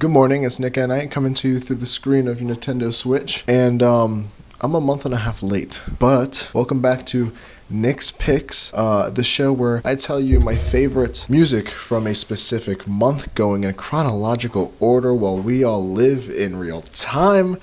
Good morning, it's Nick at Night coming to you through the screen of your Nintendo Switch, and I'm a month and a half late, but welcome back to Nick's Picks, the show where I tell you my favorite music from a specific month going in chronological order while we all live in real time.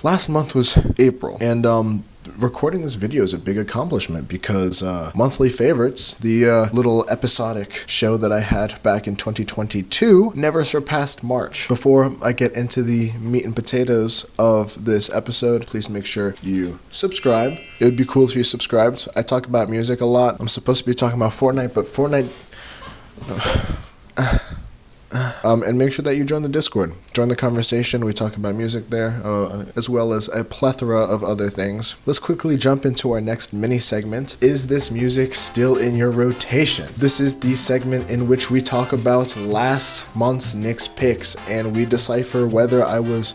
Last month was April, and recording this video is a big accomplishment because Monthly Favorites, the little episodic show that I had back in 2022, never surpassed March. Before I get into the meat and potatoes of this episode, please make sure you subscribe. It would be cool if you subscribed. I talk about music a lot. I'm supposed to be talking about Fortnite, but Fortnite... and make sure that you join the Discord. Join the conversation. We talk about music there, as well as a plethora of other things. Let's quickly jump into our next mini segment. Is this music still in your rotation? This is the segment in which we talk about last month's Nick's Picks, and we decipher whether I was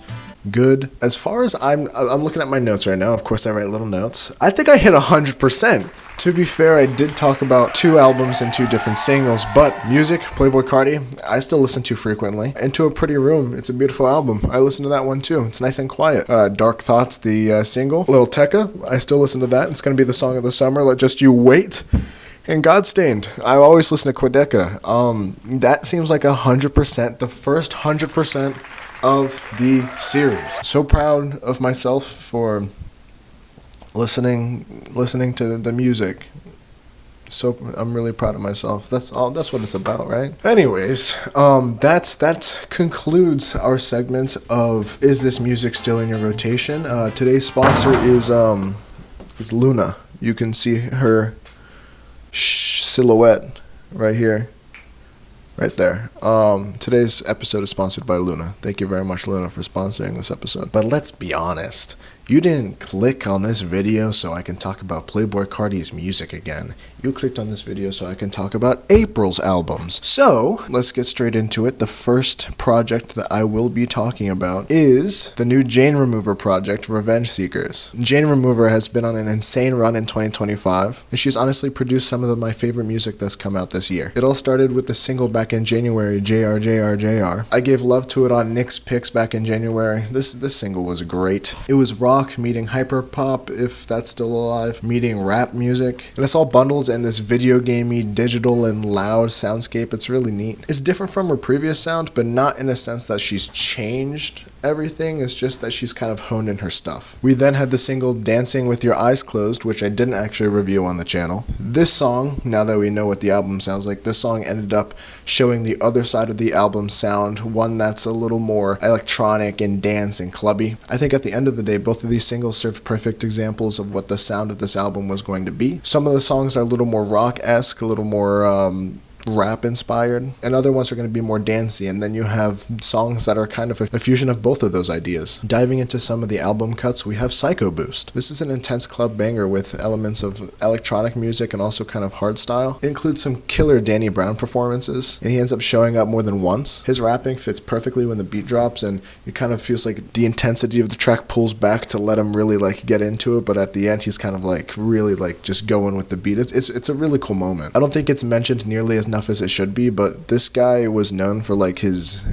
good. As far as I'm looking at my notes right now. Of course, I write little notes. I think I hit 100%. To be fair, I did talk about 2 albums and 2 different singles, but music, Playboi Carti, I still listen to frequently. Into a Pretty Room, it's a beautiful album. I listen to that one too. It's nice and quiet. Dark Thoughts, the single. Lil Tecca, I still listen to that. It's going to be the song of the summer. Let Just You Wait. And Godstained, I always listen to Quedeca. That seems like 100%, the first 100% of the series. So proud of myself for listening to the music. So I'm really proud of myself. That's what it's about, right? Anyways, that concludes our segment of Is This Music Still in Your Rotation? Today's sponsor is Luna. You can see her silhouette right here. Right there. Today's episode is sponsored by Luna. Thank you very much, Luna, for sponsoring this episode. But let's be honest. You didn't click on this video so I can talk about Playboi Carti's music again. You clicked on this video so I can talk about April's albums. So, let's get straight into it. The first project that I will be talking about is the new Jane Remover project, Revengeseekerz. Jane Remover has been on an insane run in 2025, and she's honestly produced some of my favorite music that's come out this year. It all started with the single back in January, JRJRJR. I gave love to it on Nick's Picks back in January. This single was great. It was rock meeting hyper pop, if that's still alive, meeting rap music, and it's all bundled in this video gamey, digital and loud soundscape. It's really neat. It's different from her previous sound, but not in a sense that she's changed everything. It's just that she's kind of honed in her stuff. We then had the single Dancing With Your Eyes Closed, which I didn't actually review on the channel. This song, now that we know what the album sounds like, this song ended up showing the other side of the album sound, one that's a little more electronic and dance and clubby. I think at the end of the day, both of these singles served perfect examples of what the sound of this album was going to be. Some of the songs are a little more rock-esque, a little more rap inspired, and other ones are going to be more dancey, and then you have songs that are kind of a fusion of both of those ideas. Diving into some of the album cuts, we have Psycho Boost. This is an intense club banger with elements of electronic music and also kind of hardstyle. It includes some killer Danny Brown performances, and he ends up showing up more than once. His rapping fits perfectly when the beat drops, and it kind of feels like the intensity of the track pulls back to let him really like get into it, but at the end he's kind of like really like just going with the beat. It's a really cool moment. I don't think it's mentioned nearly as enough as it should be, but this guy was known for like his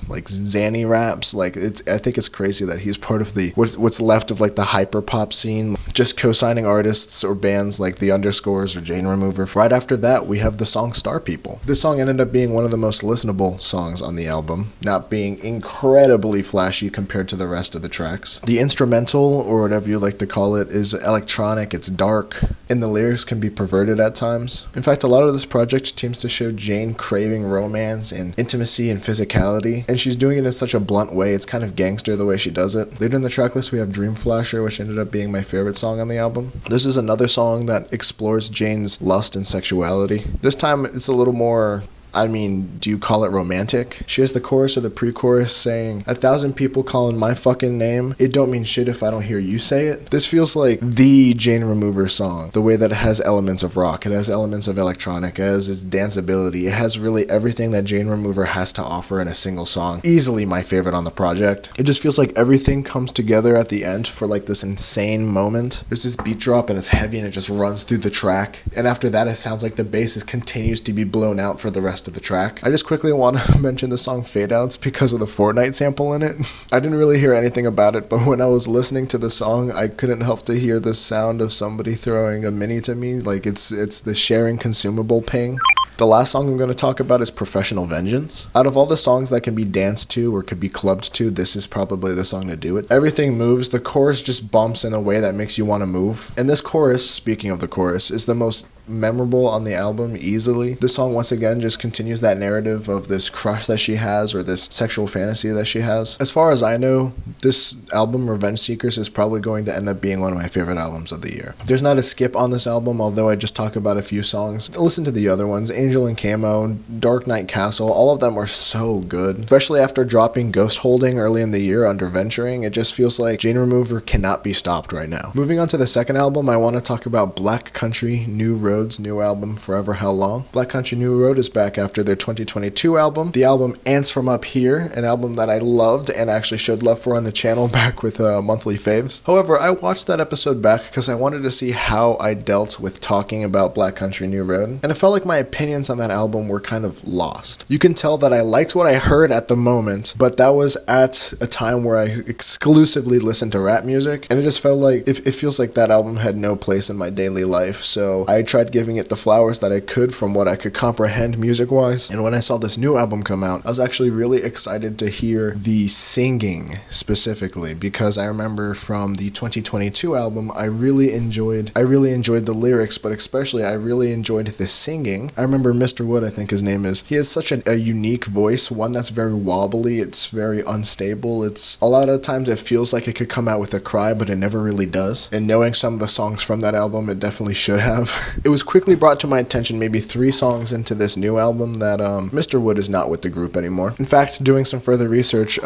like Zanny raps. Like I think it's crazy that he's part of the what's left of like the hyper pop scene, just co-signing artists or bands like the Underscores or Jane Remover. Right after that, we have the song Star People. This song ended up being one of the most listenable songs on the album, not being incredibly flashy compared to the rest of the tracks. The instrumental, or whatever you like to call it, is electronic, it's dark, and the lyrics can be perverted at times. In fact, a lot of this project seems to show Jane craving romance and intimacy and physicality, and she's doing it in such a blunt way. It's kind of gangster the way she does it. Later in the track list, we have Dream Flasher, which ended up being my favorite song on the album. This is another song that explores Jane's lust and sexuality. This time, it's a little more I mean, do you call it romantic? She has the chorus or the pre-chorus saying, 1,000 people calling my fucking name. It don't mean shit if I don't hear you say it. This feels like the Jane Remover song. The way that it has elements of rock, it has elements of electronic, it has its danceability. It has really everything that Jane Remover has to offer in a single song. Easily my favorite on the project. It just feels like everything comes together at the end for like this insane moment. There's this beat drop and it's heavy and it just runs through the track. And after that, it sounds like the bass continues to be blown out for the rest rest of the track. I just quickly want to mention the song Fade Outs because of the Fortnite sample in it. I didn't really hear anything about it, but when I was listening to the song, I couldn't help to hear the sound of somebody throwing a mini to me. Like it's the sharing consumable ping. The last song I'm going to talk about is Professional Vengeance. Out of all the songs that can be danced to or could be clubbed to, this is probably the song to do it. Everything moves, the chorus just bumps in a way that makes you want to move. And this chorus, speaking of the chorus, is the most memorable on the album easily. This song once again just continues that narrative of this crush that she has or this sexual fantasy that she has. As far as I know, this album, Revengeseekerz, is probably going to end up being one of my favorite albums of the year. There's not a skip on this album, although I just talk about a few songs. Listen to the other ones, Angel and Camo, Dark Knight Castle, all of them were so good. Especially after dropping Ghost Holding early in the year under Venturing, it just feels like Jane Remover cannot be stopped right now. Moving on to the second album, I want to talk about Black Country New Road's new album, Forever Howlong. Black Country New Road is back after their 2022 album. The album Ants From Up Here, an album that I loved and actually showed love for on the channel back with monthly faves. However, I watched that episode back because I wanted to see how I dealt with talking about Black Country New Road, and it felt like my opinions on that album were kind of lost. You can tell that I liked what I heard at the moment, but that was at a time where I exclusively listened to rap music, and it just felt like it feels like that album had no place in my daily life, so I tried giving it the flowers that I could from what I could comprehend music-wise. And when I saw this new album come out, I was actually really excited to hear the singing specifically, because I remember from the 2022 album, I really enjoyed the lyrics, but especially I really enjoyed the singing. I remember Mr. Wood, I think his name is, he has such a unique voice, one that's very wobbly, it's very unstable, it's a lot of times it feels like it could come out with a cry, but it never really does. And knowing some of the songs from that album, it definitely should have. It was quickly brought to my attention maybe 3 songs into this new album that Mr. Wood is not with the group anymore. In fact, doing some further research,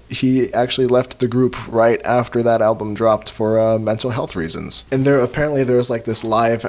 he actually left the group right after that album dropped for mental health reasons. And apparently there's like this live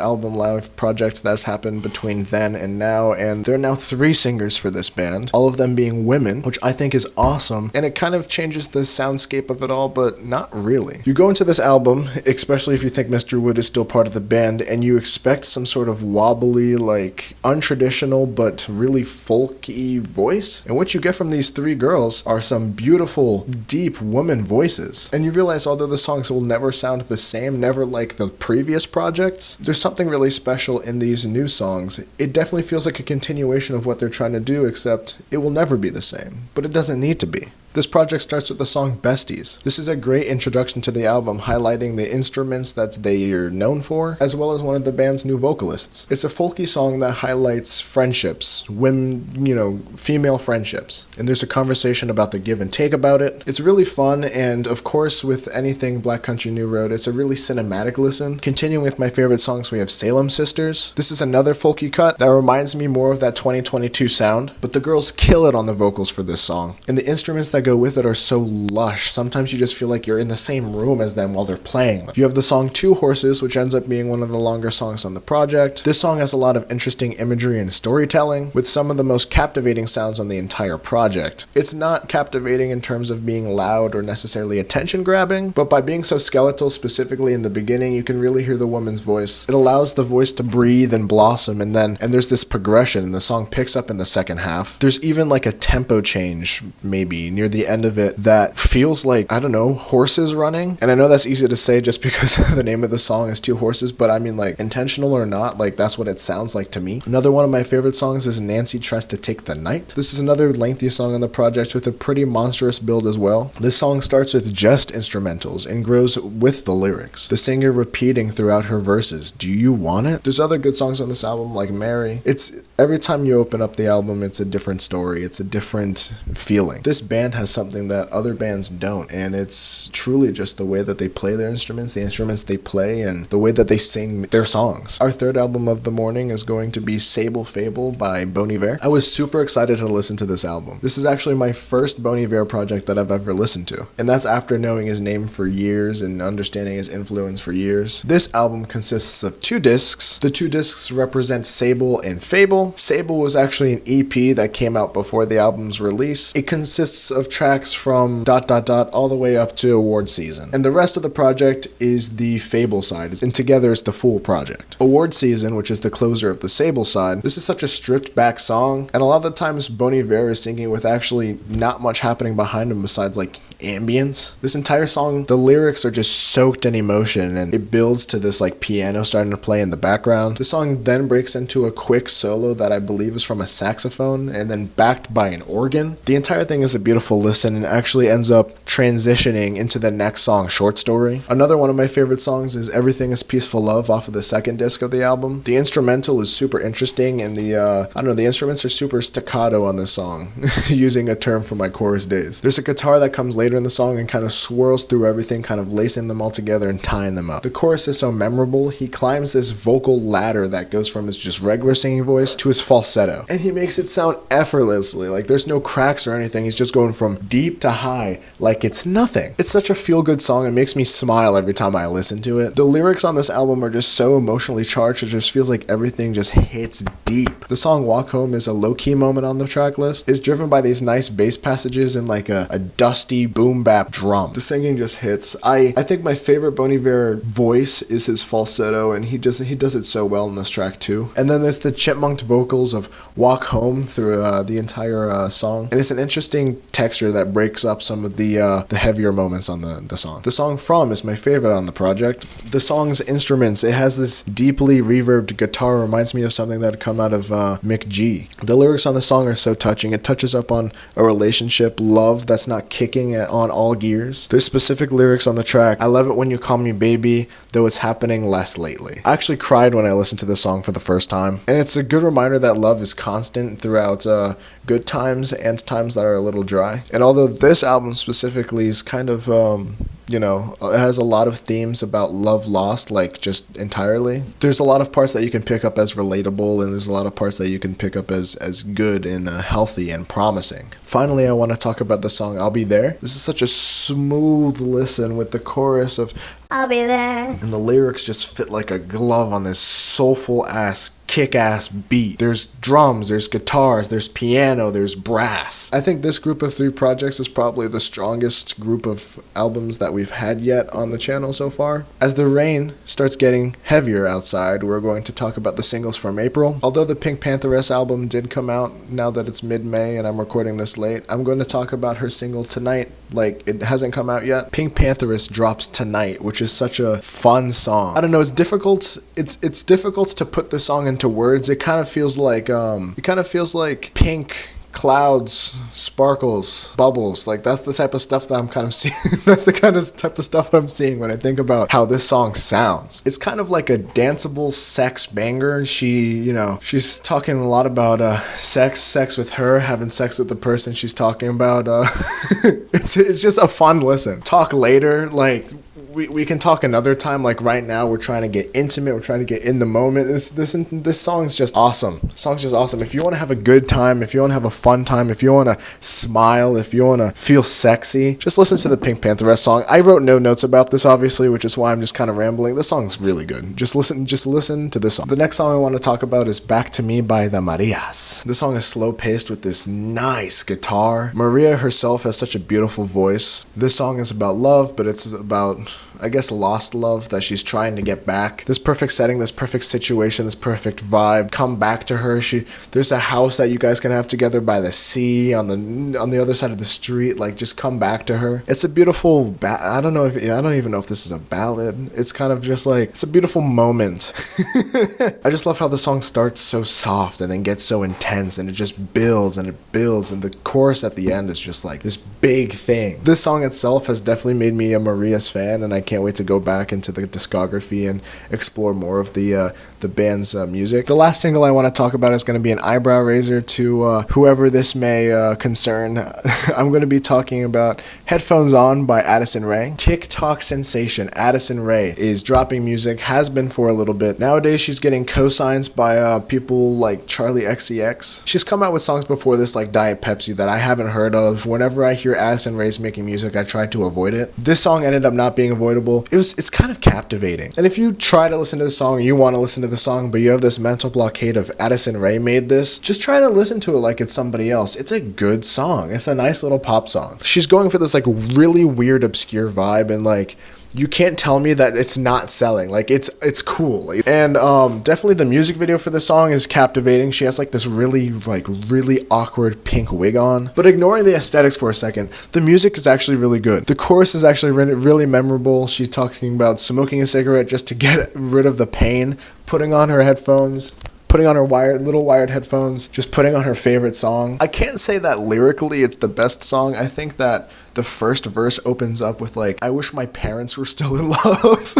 project that's happened between then and now, and there are now 3 singers for this band, all of them being women, which I think is awesome, and it kind of changes the soundscape of it all, but not really. You go into this album, especially if you think Mr. Wood is still part of the band, and you expect some sort of wobbly, like untraditional but really folky voice, and what you get from these 3 girls are some beautiful, deep woman voices. And you realize although the songs will never sound the same, never like the previous projects, there's something really special in these new songs. It definitely feels like a continuation of what they're trying to do, except it will never be the same, but it doesn't need to be. This project starts with the song Besties. This is a great introduction to the album, highlighting the instruments that they are known for, as well as one of the band's new vocalists. It's a folky song that highlights friendships, women, female friendships. And there's a conversation about the give and take about it. It's really fun, and of course, with anything Black Country New Road, it's a really cinematic listen. Continuing with my favorite songs, we have Salem Sisters. This is another folky cut that reminds me more of that 2022 sound, but the girls kill it on the vocals for this song. And the instruments that go with it are so lush. Sometimes you just feel like you're in the same room as them while they're playing. You have the song Two Horses, which ends up being one of the longer songs on the project. This song has a lot of interesting imagery and storytelling, with some of the most captivating sounds on the entire project. It's not captivating in terms of being loud or necessarily attention grabbing, but by being so skeletal, specifically in the beginning, you can really hear the woman's voice. It allows the voice to breathe and blossom, and there's this progression, and the song picks up in the second half. There's even like a tempo change, maybe, near the end of it that feels like, I don't know, horses running. And I know that's easy to say just because the name of the song is Two Horses, but I mean, like, intentional or not, like, that's what it sounds like to me. Another one of my favorite songs is Nancy Tries to Take the Night. This is another lengthy song on the project with a pretty monstrous build as well. This song starts with just instrumentals and grows with the lyrics, the singer repeating throughout her verses, "Do you want it?" There's other good songs on this album like Mary. Every time you open up the album, it's a different story. It's a different feeling. This band has something that other bands don't, and it's truly just the way that they play their instruments, the instruments they play, and the way that they sing their songs. Our third album of the morning is going to be SABLE fABLE by Bon Iver. I was super excited to listen to this album. This is actually my first Bon Iver project that I've ever listened to, and that's after knowing his name for years and understanding his influence for years. This album consists of 2 discs. The 2 discs represent SABLE and fABLE. SABLE was actually an EP that came out before the album's release. It consists of tracks from ... all the way up to award season. And the rest of the project is the fABLE side, and together it's the full project. Award season, which is the closer of the SABLE side, this is such a stripped back song, and a lot of the times Bon Iver is singing with actually not much happening behind him besides like ambience. This entire song, the lyrics are just soaked in emotion, and it builds to this like piano starting to play in the background. The song then breaks into a quick solo that I believe is from a saxophone and then backed by an organ. The entire thing is a beautiful listen and actually ends up transitioning into the next song, Short Story. Another one of my favorite songs is Everything is Peaceful Love off of the second disc of the album. The instrumental is super interesting, and the instruments are super staccato on this song, using a term from my chorus days. There's a guitar that comes later in the song and kind of swirls through everything, kind of lacing them all together and tying them up. The chorus is so memorable. He climbs this vocal ladder that goes from his just regular singing voice to his falsetto, and he makes it sound effortlessly, like there's no cracks or anything. He's just going from deep to high like it's nothing. It's such a feel-good song. It makes me smile every time I listen to it. The lyrics on this album are just so emotionally charged. It just feels like everything just hits deep. The song Walk Home is a low-key moment on the track list. It's driven by these nice bass passages and like a dusty boom bap drum. The singing just hits. I think my favorite Bon Iver voice is his falsetto, and he does it so well in this track too. And then there's the chipmunked vocals of Walk Home through the entire song, and it's an interesting texture that breaks up some of the heavier moments on the song. The song From is my favorite on the project. The song's instruments, it has this deeply reverbed guitar, reminds me of something that had come out of Mick G. The lyrics on the song are so touching. It touches up on a relationship, love that's not kicking on all gears. There's specific lyrics on the track. I love it when you call me baby, though it's happening less lately. I actually cried when I listened to this song for the first time, and it's a good reminder that love is constant throughout good times and times that are a little dry. And although this album specifically is kind of it has a lot of themes about love lost, like just entirely. There's a lot of parts that you can pick up as relatable, and there's a lot of parts that you can pick up as good and healthy and promising. Finally, I want to talk about the song I'll Be There. This is such a smooth listen with the chorus of I'll be there, and the lyrics just fit like a glove on this soulful ass kick-ass beat. There's drums, there's guitars, there's piano, there's brass. I think this group of 3 projects is probably the strongest group of albums that we've had yet on the channel so far. As the rain starts getting heavier outside, we're going to talk about the singles from April. Although the PinkPantheress album did come out now that it's mid-May and I'm recording this late, I'm going to talk about her single Tonight. Like, it hasn't come out yet. PinkPantheress drops tonight, which is such a fun song. I don't know, it's difficult. It's difficult to put the song into words. It kind of feels like pink clouds, sparkles, bubbles. Like, that's the type of stuff that I'm kind of seeing. That's the kind of type of stuff that I'm seeing when I think about how this song sounds. It's kind of like a danceable sex banger. She's talking a lot about sex with her, having sex with the person she's talking about. It's just a fun listen. Talk later, like we can talk another time. Like right now, we're trying to get intimate. We're trying to get in the moment. This song's just awesome. The song's just awesome. If you want to have a good time, if you want to have a fun time, if you want to smile, if you want to feel sexy, just listen to the PinkPantheress song. I wrote no notes about this, obviously, which is why I'm just kind of rambling. This song's really good. Just listen to this song. The next song I want to talk about is Back to Me by the Marías. This song is slow-paced with this nice guitar. María herself has such a beautiful voice. This song is about love, but it's about, I guess, lost love that she's trying to get back. This perfect setting, this perfect situation, this perfect vibe. Come back to her. There's a house that you guys can have together by the sea on the other side of the street. Like, just come back to her. It's a beautiful. I don't even know if this is a ballad. It's kind of just like, it's a beautiful moment. I just love how the song starts so soft and then gets so intense, and it just builds and it builds, and the chorus at the end is just like this big thing. This song itself has definitely made me a Marías fan, and I can't wait to go back into the discography and explore more of the band's music. The last single I want to talk about is going to be an eyebrow raiser to whoever this may concern. I'm going to be talking about Headphones On by Addison Rae. TikTok sensation Addison Rae is dropping music, has been for a little bit. Nowadays she's getting co-signs by people like Charlie XCX. She's come out with songs before this like Diet Pepsi that I haven't heard of. Whenever I hear Addison Rae's making music, I try to avoid it. This song ended up not being avoidable. It's kind of captivating. And if you try to listen to the song, you want to listen to the song, but you have this mental blockade of Addison Rae made this, just try to listen to it like it's somebody else. It's a good song. It's a nice little pop song. She's going for this like really weird, obscure vibe, and like, you can't tell me that it's not selling. Like, it's cool. And definitely the music video for this song is captivating. She has like this really awkward pink wig on. But ignoring the aesthetics for a second, the music is actually really good. The chorus is actually really memorable. She's talking about smoking a cigarette just to get rid of the pain, putting on her headphones, putting on her little wired headphones, just putting on her favorite song. I can't say that lyrically it's the best song. I think that the first verse opens up with like, I wish my parents were still in love.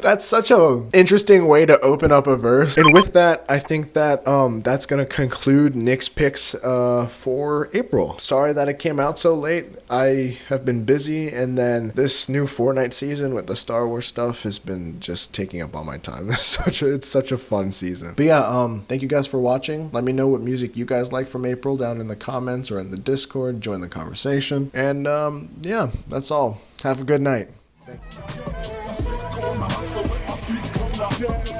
That's such a interesting way to open up a verse. And with that, I think that that's gonna conclude Nick's picks for April. Sorry that it came out so late. I have been busy, and then this new Fortnite season with the Star Wars stuff has been just taking up all my time. It's such a fun season. But yeah, thank you guys for watching. Let me know what music you guys like from April down in the comments or in the Discord. Join the conversation. And yeah, that's all. Have a good night. Thank you.